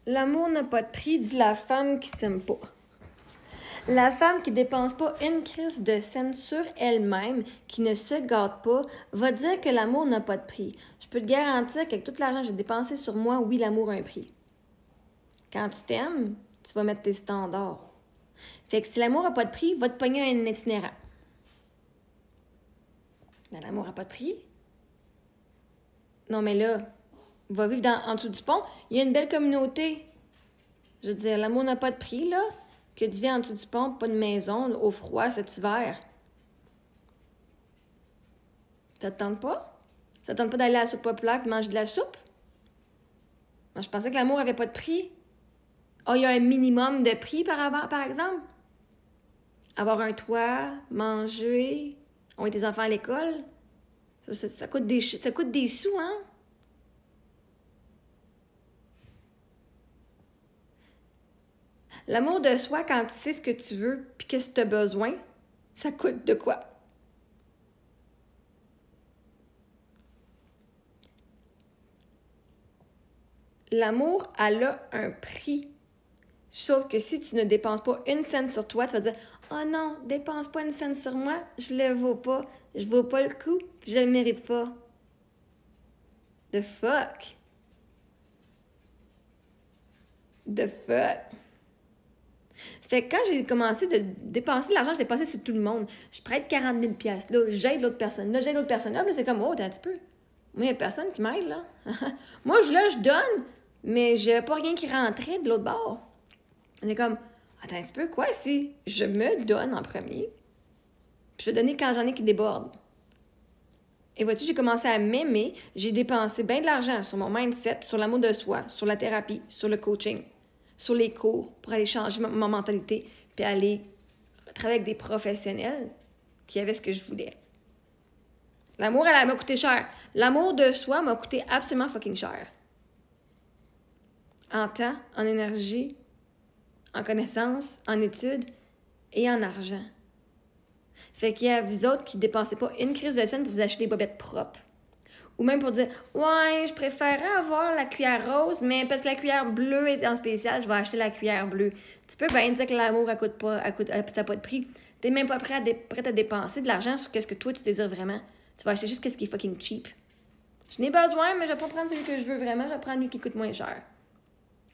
L'amour n'a pas de prix, dit la femme qui s'aime pas. La femme qui dépense pas une crise de scène sur elle-même, qui ne se gâte pas, va dire que l'amour n'a pas de prix. Je peux te garantir qu'avec tout l'argent que j'ai dépensé sur moi, oui, l'amour a un prix. Quand tu t'aimes, tu vas mettre tes standards. Fait que si l'amour n'a pas de prix, va te pogner un itinérant. Mais l'amour n'a pas de prix. Non, mais là, va vivre en dessous du pont. Il y a une belle communauté. Je veux dire, l'amour n'a pas de prix, là. Que tu vis en dessous du pont, pas de maison, au froid cet hiver. Ça te tente pas? Ça te tente pas d'aller à la soupe populaire et manger de la soupe? Moi, je pensais que l'amour avait pas de prix. Ah, il y a un minimum de prix par exemple? Avoir un toit, manger, envoyer tes enfants à l'école. Ça coûte des sous, hein? L'amour de soi, quand tu sais ce que tu veux puis qu'est-ce que tu as besoin, ça coûte de quoi? L'amour, elle a un prix. Sauf que si tu ne dépenses pas une scène sur toi, tu vas dire « Oh non, dépense pas une scène sur moi, je le vaux pas, je vaux pas le coup, je le mérite pas. » The fuck? The fuck? Fait que quand j'ai commencé de dépenser de l'argent, je dépensais sur tout le monde. Je prête 40 000 $. Là, j'aide l'autre personne. Là, j'aide l'autre personne. Là, c'est comme, oh, t'as un petit peu. Moi, il n'y a personne qui m'aide, là. Moi, je donne, mais j'ai pas rien qui rentrait de l'autre bord. C'est comme, attends un petit peu, quoi, si je me donne en premier, puis je vais donner quand j'en ai qui débordent. Et vois-tu, j'ai commencé à m'aimer, j'ai dépensé bien de l'argent sur mon mindset, sur l'amour de soi, sur la thérapie, sur le coaching, sur les cours pour aller changer ma mentalité, puis aller travailler avec des professionnels qui avaient ce que je voulais. L'amour, elle m'a coûté cher. L'amour de soi m'a coûté absolument fucking cher. En temps, en énergie, en connaissances, en études et en argent. Fait qu'il y a vous autres qui ne dépensez pas une crise de scène pour vous acheter des bobettes propres. Ou même pour dire « Ouais, je préférerais avoir la cuillère rose, mais parce que la cuillère bleue est en spécial, je vais acheter la cuillère bleue. » Tu peux bien dire que l'amour, ça n'a pas de prix. Tu n'es même pas prêt à dépenser de l'argent sur ce que toi, tu désires vraiment. Tu vas acheter juste ce qui est fucking cheap. Je n'ai besoin, mais je vais pas prendre celui que je veux vraiment, je vais prendre lui qui coûte moins cher.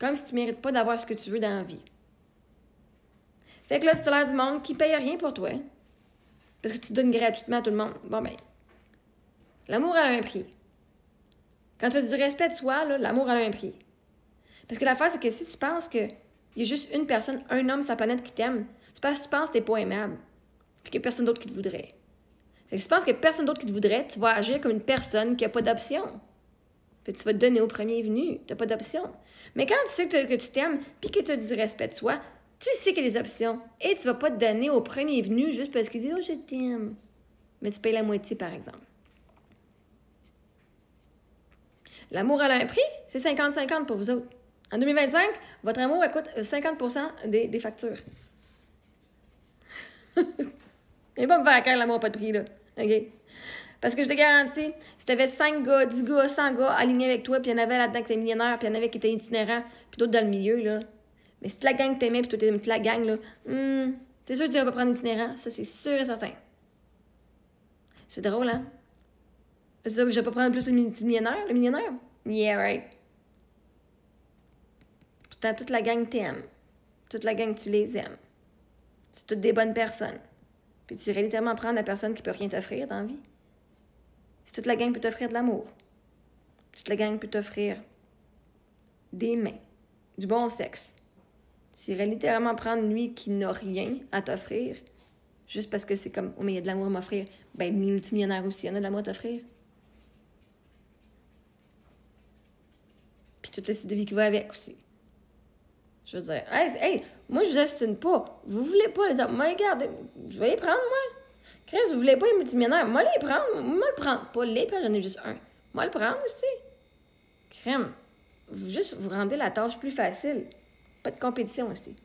Comme si tu ne mérites pas d'avoir ce que tu veux dans la vie. Fait que là, tu as l'air du monde qui paye rien pour toi. Parce que tu donnes gratuitement à tout le monde. Bon, ben, l'amour a un prix. Quand tu as du respect de soi, là, l'amour a un prix. Parce que l'affaire, c'est que si tu penses qu'il y a juste une personne, un homme sur la planète qui t'aime, c'est parce que tu penses que t'es pas aimable. Puis qu'il n'y a personne d'autre qui te voudrait. Fait que si tu penses qu'il n'y a personne d'autre qui te voudrait, tu vas agir comme une personne qui n'a pas d'option. Puis tu vas te donner au premier venu. Tu n'as pas d'option. Mais quand tu sais que tu t'aimes, puis que tu as du respect de soi, tu sais qu'il y a des options. Et tu vas pas te donner au premier venu juste parce qu'il dit « Oh, je t'aime ». Mais tu payes la moitié, par exemple. L'amour a un prix, c'est 50-50 pour vous autres. En 2025, votre amour elle coûte 50% des factures. Et pas me faire à cœur, l'amour n'a pas de prix, là. OK? Parce que je te garantis, si t'avais 5 gars, 10 gars, 100 gars alignés avec toi, puis il y en avait là-dedans qui étaient millionnaires, puis il y en avait qui étaient itinérants, puis d'autres dans le milieu, là. Mais si toute la gang t'aimait, puis toi t'aimais toute la gang, là, c'est sûr que tu vas pas prendre itinérant. Ça, c'est sûr et certain. C'est drôle, hein? C'est ça, je vais pas prendre plus le millionnaire? Yeah, right. Pourtant, toute la gang t'aime. Toute la gang, tu les aimes. C'est toutes des bonnes personnes. Puis tu irais littéralement prendre la personne qui peut rien t'offrir dans la vie. Si toute la gang peut t'offrir de l'amour, toute la gang peut t'offrir des mains, du bon sexe, tu irais littéralement prendre lui qui n'a rien à t'offrir, juste parce que c'est comme, oh, mais il y a de l'amour à m'offrir. Ben, le multimillionnaire aussi, il y en a de l'amour à t'offrir. Puis toute le style de vie qui va avec aussi. Je veux dire, hey, moi, je vous estime pas. Vous voulez pas les autres. Moi, regardez, je vais les prendre, moi. Chris, vous voulez pas les multimillionnaires. Moi, les prendre. Moi, le prendre. Pas les prendre, j'en ai juste un. Moi, le prendre, aussi. Crème. Juste vous rendez la tâche plus facile. Pas de compétition, aussi.